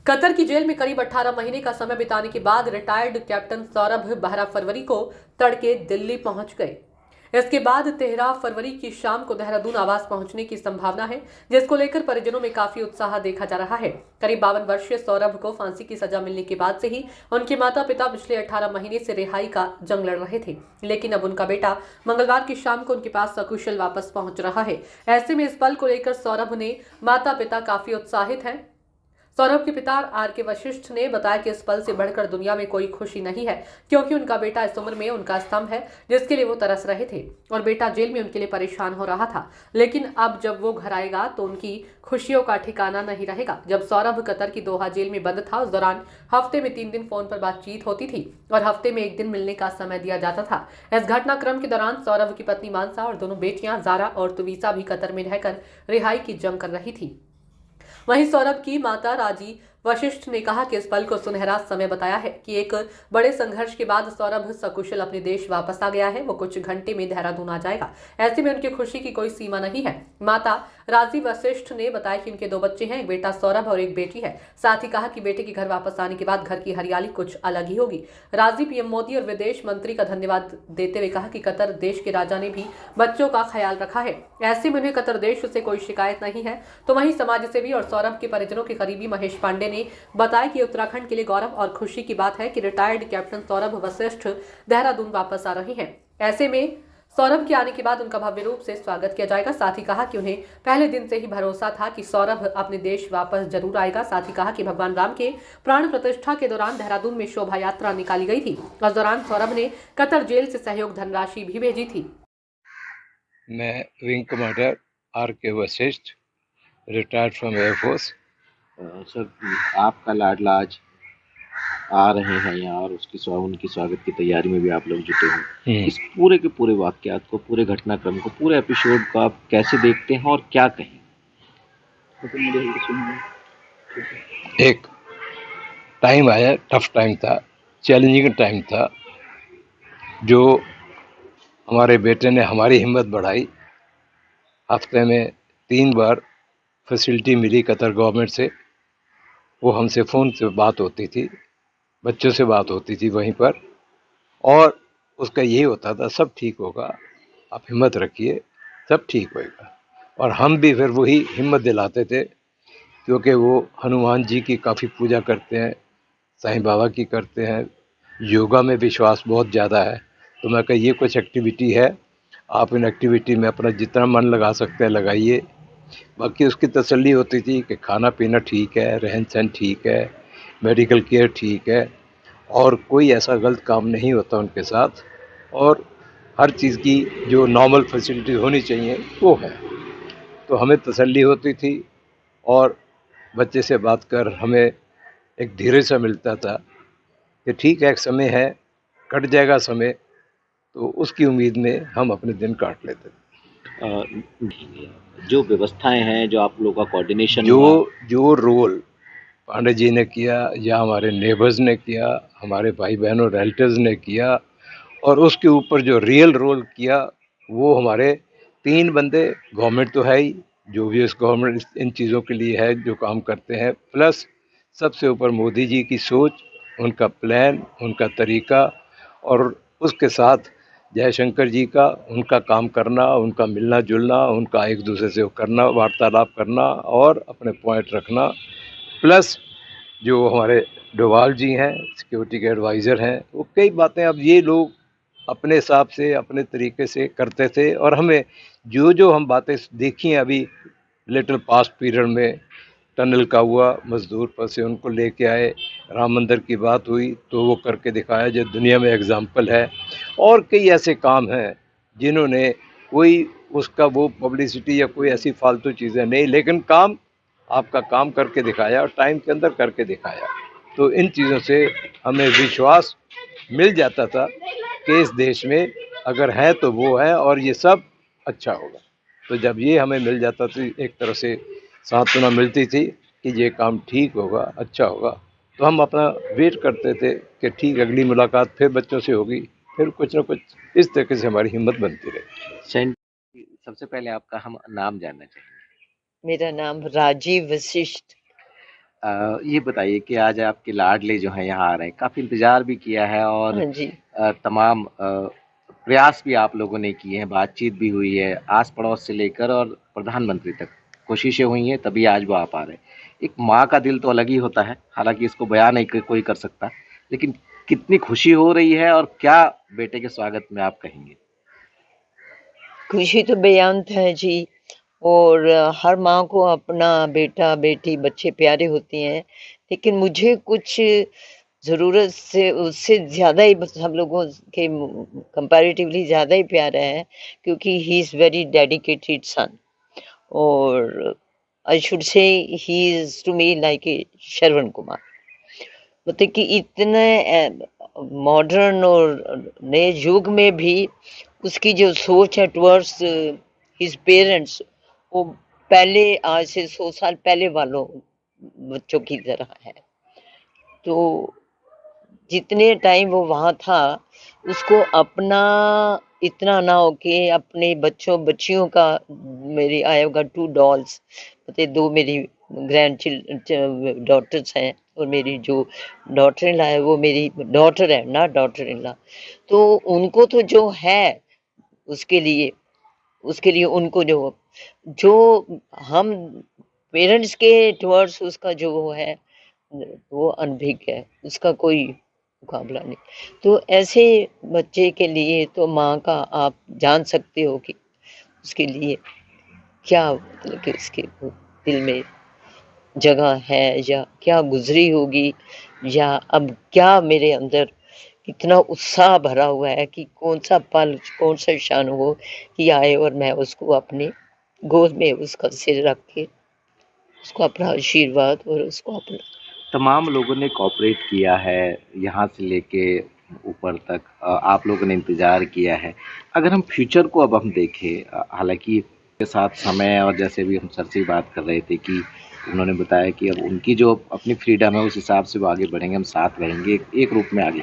Qatar की jail में करीब 18 महीने का समय बिताने के बाद रिटायर्ड कैप्टन सौरभ 12 फरवरी को तड़के दिल्ली पहुंच गए। इसके बाद 13 फरवरी की शाम को देहरादून आवास पहुंचने की संभावना है, जिसको लेकर परिजनों में काफी उत्साह देखा जा रहा है। करीब 52 वर्षीय सौरभ को फांसी की सजा मिलने के बाद से ही उनके माता पिता पिछले 18 महीने से रिहाई का जंग लड़ रहे थे, लेकिन अब उनका बेटा मंगलवार की शाम को उनके पास सकुशल वापस पहुंच रहा है। ऐसे में इस पल को लेकर सौरभ ने माता पिता काफी उत्साहित हैं। सौरभ के पिता आर के वशिष्ठ ने बताया कि इस पल से बढ़कर दुनिया में कोई खुशी नहीं है, क्योंकि उनका बेटा इस उम्र में उनका स्तंभ है, जिसके लिए वो तरस रहे थे, और बेटा जेल में उनके लिए परेशान हो रहा था। लेकिन अब जब वो घर आएगा तो उनकी खुशियों का ठिकाना नहीं रहेगा। जब सौरभ कतर की दोहा जेल में बंद था, उस दौरान हफ्ते में 3 दिन फोन पर बातचीत होती थी और हफ्ते में 1 दिन मिलने का समय दिया जाता था। इस घटनाक्रम के दौरान सौरभ की पत्नी मानसा और दोनों बेटियां जारा और तुवीसा भी कतर में रहकर रिहाई की जंग कर रही थी। वहीं सौरभ की माता राजी वशिष्ठ ने कहा कि इस पल को सुनहरा समय बताया है कि एक बड़े संघर्ष के बाद सौरभ सकुशल अपने देश वापस आ गया है। वो कुछ घंटे में देहरादून आ जाएगा। ऐसे में उनकी खुशी की कोई सीमा नहीं है। माता राजी वशिष्ठ ने बताया कि उनके 2 बच्चे हैं, एक बेटा सौरभ और एक बेटी है। साथ ही कहा कि बेटे के घर वापस आने के बाद घर की हरियाली कुछ अलग ही होगी। राजी पीएम मोदी और विदेश मंत्री का धन्यवाद देते हुए कहा कि कतर देश के राजा ने भी बच्चों का ख्याल रखा है। ऐसे में उन्हें कतर देश से कोई शिकायत नहीं है। तो वहीं समाज सेवी और सौरभ के परिजनों के करीबी महेश पांडे ने बताया कि उत्तराखंड के लिए गौरव और खुशी की बात है कि रिटायर्ड कैप्टन सौरभ वशिष्ठ देहरादून वापस आ रहे हैं। ऐसे में सौरभ के आने के बाद उनका भव्य रूप से स्वागत किया जाएगा। साथ ही कहा कि उन्हें पहले दिन से ही भरोसा था कि सौरभ अपने देश वापस जरूर आएगा। साथ ही कहा कि भगवान राम के प्राण प्रतिष्ठा के दौरान देहरादून में शोभा यात्रा निकाली गई थी। उस दौरान सौरभ ने कतर जेल से सहयोग धनराशि भी भेजी थी। मैं विंग कमांडर आर के Vashishtha, retired from air force. Sir, आपका लाडला आज आ रहे हैं यहाँ और उनकी स्वागत की तैयारी में भी आप लोग जुटे हैं। इस पूरे के पूरे वाकयात को, पूरे घटनाक्रम को, पूरे एपिसोड को आप कैसे देखते हैं और क्या कहें? एक टाइम आया, टफ टाइम था, चैलेंजिंग टाइम था, जो हमारे बेटे ने हमारी हिम्मत बढ़ाई। हफ्ते में 3 बार फैसिलिटी मिली कतर गवर्नमेंट से। वो हमसे फ़ोन से बात होती थी, बच्चों से बात होती थी वहीं पर, और उसका यही होता था, सब ठीक होगा, आप हिम्मत रखिए, सब ठीक होएगा। और हम भी फिर वही हिम्मत दिलाते थे, क्योंकि वो हनुमान जी की काफ़ी पूजा करते हैं, साईं बाबा की करते हैं, योगा में विश्वास बहुत ज़्यादा है। तो मैं कहा ये कुछ एक्टिविटी है, आप इन एक्टिविटी में अपना जितना मन लगा सकते हैं लगाइए। बाकी उसकी तसल्ली होती थी कि खाना पीना ठीक है, रहन सहन ठीक है, मेडिकल केयर ठीक है, और कोई ऐसा गलत काम नहीं होता उनके साथ, और हर चीज़ की जो नॉर्मल फैसिलिटी होनी चाहिए वो है। तो हमें तसल्ली होती थी, और बच्चे से बात कर हमें एक धीरे सा मिलता था कि ठीक है, एक समय है, कट जाएगा समय, तो उसकी उम्मीद में हम अपने दिन काट लेते थे। जो व्यवस्थाएं हैं, जो आप लोगों का कोऑर्डिनेशन जो रोल पांडे जी ने किया, या हमारे नेबर्स ने किया, हमारे भाई बहनों रिलेटिव्स ने किया, और उसके ऊपर जो रियल रोल किया वो हमारे 3 बंदे, गवर्नमेंट तो है ही, जो भी इस गवर्नमेंट इन चीज़ों के लिए है जो काम करते हैं, प्लस सबसे ऊपर मोदी जी की सोच, उनका प्लान, उनका तरीका, और उसके साथ जयशंकर जी का, उनका काम करना, उनका मिलना जुलना, उनका एक दूसरे से करना, वार्तालाप करना और अपने पॉइंट रखना, प्लस जो हमारे डोभाल जी हैं, सिक्योरिटी के एडवाइज़र हैं, वो कई बातें अब ये लोग अपने हिसाब से, अपने तरीके से करते थे, और हमें जो हम बातें देखी हैं अभी लिटिल पास्ट पीरियड में, टनल का हुआ, मजदूर पर से उनको लेके आए, राम मंदिर की बात हुई तो वो करके दिखाया जो दुनिया में एग्जाम्पल है, और कई ऐसे काम हैं जिन्होंने कोई उसका वो पब्लिसिटी या कोई ऐसी फालतू चीज़ें नहीं, लेकिन काम, आपका काम करके दिखाया और टाइम के अंदर करके दिखाया। तो इन चीज़ों से हमें विश्वास मिल जाता था कि इस देश में अगर है तो वो है, और ये सब अच्छा होगा। तो जब ये हमें मिल जाता था, एक तरह से सांत्वना मिलती थी कि ये काम ठीक होगा, अच्छा होगा, तो हम अपना वेट करते थे कि ठीक अगली मुलाकात फिर बच्चों से होगी, फिर कुछ ना कुछ इस तरीके से हमारी हिम्मत बनती रही। सबसे पहले आपका हम नाम जानना चाहेंगे। मेरा नाम राजीव वशिष्ठ। ये बताइए कि आज आपके लाडले जो हैं यहाँ आ रहे हैं, काफ़ी इंतज़ार भी किया है और हाँ जी। तमाम प्रयास भी आप लोगों ने किए हैं, बातचीत भी हुई है, आस-पड़ोस से लेकर और प्रधानमंत्री तक कोशिशें हुई हैं, तभी आज वो आप आ रहे हैं। एक माँ का दिल तो अलग ही होता है, हालाँकि इसको बयान नहीं कोई कर सकता, लेकिन कितनी खुशी हो रही है और क्या बेटे के स्वागत में आप कहेंगे? खुशी तो बेअंत है जी। और हर माँ को अपना बेटा बेटी बच्चे प्यारे होते हैं, लेकिन मुझे कुछ ज़रूरत से उससे ज़्यादा ही बस हम लोगों के कंपैरेटिवली ज़्यादा ही प्यारा है, क्योंकि he is very dedicated son. और I should say he is to me like a Shravan Kumar. मतलब कि इतने मॉडर्न और नए युग में भी उसकी जो सोच है टुवर्ड्स हिज पेरेंट्स, वो पहले आज से 100 साल पहले वालों बच्चों की तरह है। तो जितने टाइम वो वहाँ था, उसको अपना इतना ना हो कि अपने बच्चों बच्चियों का, मेरी आई हैव गॉट 2 डॉल्स, मतलब 2 मेरी डॉटर्स हैं, और मेरी जो डॉटर इन लॉ है वो मेरी डॉटर है, नॉट डॉटर इन लॉ। तो उनको तो जो है उसके लिए उनको जो हम पेरेंट्स के टुवर्ड्स उसका जो वो है, वो अनभिज्ञ है, उसका कोई मुकाबला नहीं। तो ऐसे बच्चे के लिए तो माँ का आप जान सकते हो कि उसके लिए क्या, मतलब कि उसके दिल में जगह है या क्या गुजरी होगी, या अब क्या मेरे अंदर इतना उत्साह भरा हुआ है कि कौन सा पल, कौन सा क्षण हो कि आए और मैं उसको अपने गोद में उसका सिर रख के उसको अपना आशीर्वाद और उसको अपना। तमाम लोगों ने कोऑपरेट किया है, यहाँ से लेके ऊपर तक आप लोगों ने इंतज़ार किया है। अगर हम फ्यूचर को अब हम देखें, हालाँकि के साथ समय, और जैसे भी हम सर से बात कर रहे थे कि उन्होंने बताया कि अब उनकी जो अपनी फ्रीडम है उस हिसाब से वो आगे बढ़ेंगे, हम साथ रहेंगे एक रूप में आगे।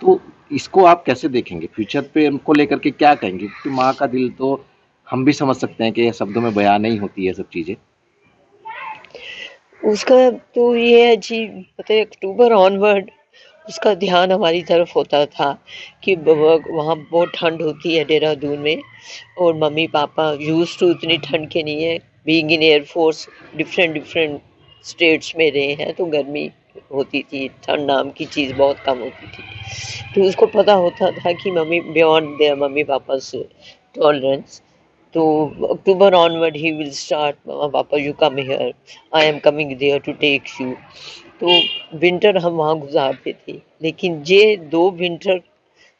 तो इसको आप कैसे देखेंगे? फ्यूचर पे उनको लेकर के क्या कहेंगे? क्योंकि माँ का दिल तो हम भी समझ सकते हैं कि शब्दों में बयान नहीं होती है सब चीज़ें। उसका तो ये है जी, पता है अक्टूबर ऑनवर्ड उसका ध्यान हमारी तरफ होता था कि वहाँ बहुत ठंड होती है देहरादून में, और मम्मी पापा यूज टू इतनी ठंड के नहीं है, being in air force different states में रहे हैं, तो गर्मी होती थी, ठंड नाम की चीज़ बहुत कम होती थी। तो उसको पता होता था कि mummy beyond their mummy papa से टॉलरेंस। तो October onward he will start, mamma papa you come here, I am coming there to take you. तो विंटर हम वहाँ गुजारते थे, लेकिन ये 2 विंटर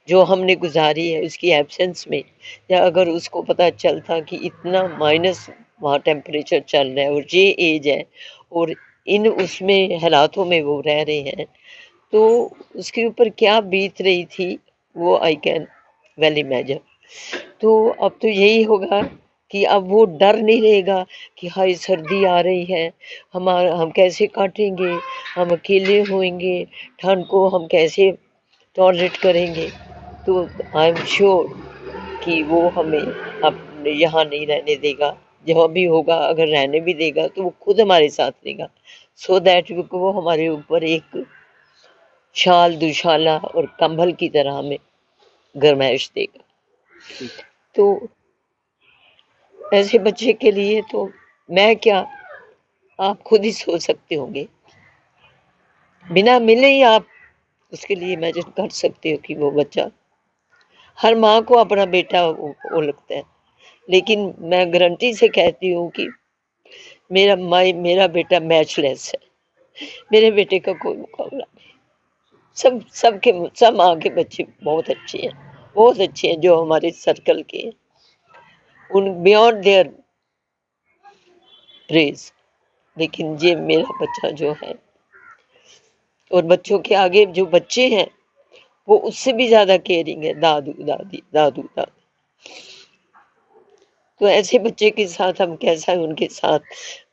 जो हमने गुजारी है उसकी एब्सेंस में, या अगर उसको पता चलता कि इतना माइनस वहाँ टेम्परेचर चल रहा है और ये एज है और इन उसमें हालातों में वो रह रहे हैं, तो उसके ऊपर क्या बीत रही थी वो आई कैन वेल इमेजिन। तो अब तो यही होगा कि अब वो डर नहीं रहेगा कि हाय सर्दी आ रही है, हम कैसे काटेंगे, हम अकेले होंगे, ठंड को हम कैसे टॉलरेट करेंगे। तो आई एम श्योर कि वो हमें अब यहाँ नहीं रहने देगा, जहाँ भी होगा अगर रहने भी देगा तो वो खुद हमारे साथ रहेगा, सो दैट वो हमारे ऊपर एक शाल दुशाला और कंबल की तरह हमें गरमाइश देगा। तो ऐसे बच्चे के लिए तो मैं क्या, आप खुद ही सोच सकते होंगे, बिना मिले ही आप उसके लिए इमेजिन कर सकते हो कि वो बच्चा, हर माँ को अपना बेटा वो लगता है, लेकिन मैं गारंटी से कहती हूँ कि मेरा बेटा मैचलेस है, मेरे बेटे का कोई मुकाबला नहीं। सब माँ के बच्चे बहुत अच्छे हैं जो हमारे सर्कल के हैं, उन बियॉन्ड देयर प्रेज। लेकिन ये मेरा बच्चा जो है, और बच्चों के आगे जो बच्चे हैं वो उससे भी ज्यादा केयरिंग है, दादू दादी दादू दादी। तो ऐसे बच्चे के साथ हम कैसा उनके साथ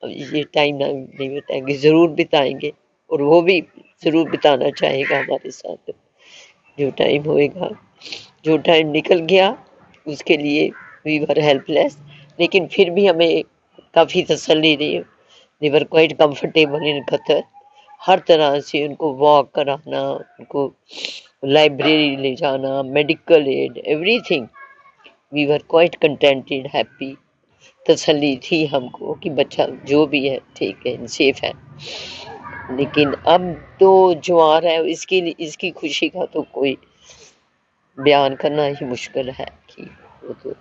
ये टाइम नहीं बिताएंगे, जरूर बिताएंगे, और वो भी जरूर बिताना चाहेगा हमारे साथ। जो टाइम होएगा, जो टाइम निकल गया उसके लिए वी वर हेल्पलेस, लेकिन फिर भी हमें काफ़ी तसल्ली रही, we were quite comfortable in Qatar. हर तरह से उनको वॉक कराना, उनको लाइब्रेरी ले जाना, medical aid, everything. We were quite contented, happy. तसल्ली थी हमको कि बच्चा जो भी है ठीक है, सेफ है। लेकिन अब तो जो आ रहा है इसकी खुशी का तो कोई बयान करना ही मुश्किल है कि वो तो।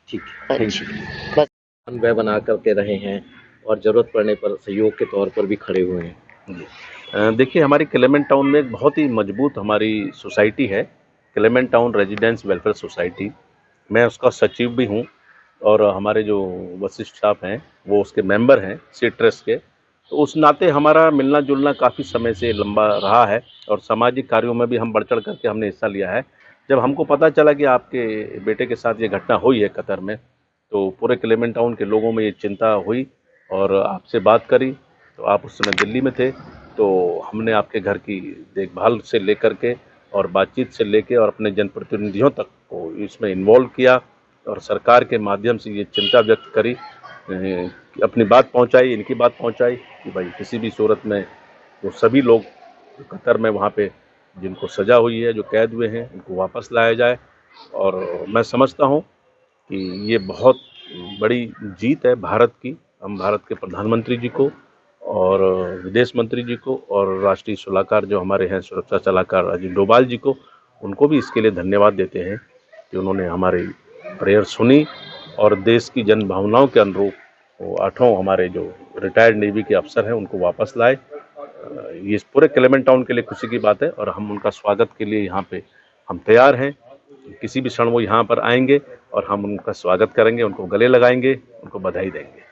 ठीक हाँ है, जी, बस। वह बना करके रहे हैं और ज़रूरत पड़ने पर सहयोग के तौर पर भी खड़े हुए हैं। देखिए, हमारी क्लेमेंट टाउन में एक बहुत ही मजबूत हमारी सोसाइटी है, Clement town residence welfare society. मैं उसका सचिव भी हूँ और हमारे जो वरिष्ठ स्टाफ हैं वो उसके मेंबर हैं सी ट्रस्ट के। तो उस नाते हमारा मिलना जुलना काफ़ी समय से लंबा रहा है और सामाजिक कार्यों में भी हम बढ़ चढ़ करके हमने हिस्सा लिया है। जब हमको पता चला कि आपके बेटे के साथ ये घटना हुई है कतर में, तो पूरे क्लेमेंट टाउन के लोगों में ये चिंता हुई और आपसे बात करी। तो आप उस समय दिल्ली में थे, तो हमने आपके घर की देखभाल से लेकर के और बातचीत से लेके और अपने जनप्रतिनिधियों तक को इसमें इन्वॉल्व किया और सरकार के माध्यम से ये चिंता व्यक्त करी, अपनी बात पहुंचाई, इनकी बात पहुंचाई कि भाई किसी भी सूरत में वो सभी लोग जो कतर में वहाँ पे जिनको सज़ा हुई है, जो कैद हुए हैं, उनको वापस लाया जाए। और मैं समझता हूँ कि ये बहुत बड़ी जीत है भारत की। हम भारत के प्रधानमंत्री जी को और विदेश मंत्री जी को और राष्ट्रीय सलाहकार जो हमारे हैं, सुरक्षा सलाहकार अजीत डोभाल जी को, उनको भी इसके लिए धन्यवाद देते हैं कि उन्होंने हमारी प्रेयर सुनी और देश की जन भावनाओं के अनुरूप वो 8 हमारे जो रिटायर्ड नेवी के अफसर हैं उनको वापस लाए। ये इस पूरे क्लेमेंट टाउन के लिए खुशी की बात है और हम उनका स्वागत के लिए यहाँ पे हम तैयार हैं। किसी भी क्षण वो यहाँ पर आएंगे और हम उनका स्वागत करेंगे, उनको गले लगाएंगे, उनको बधाई देंगे।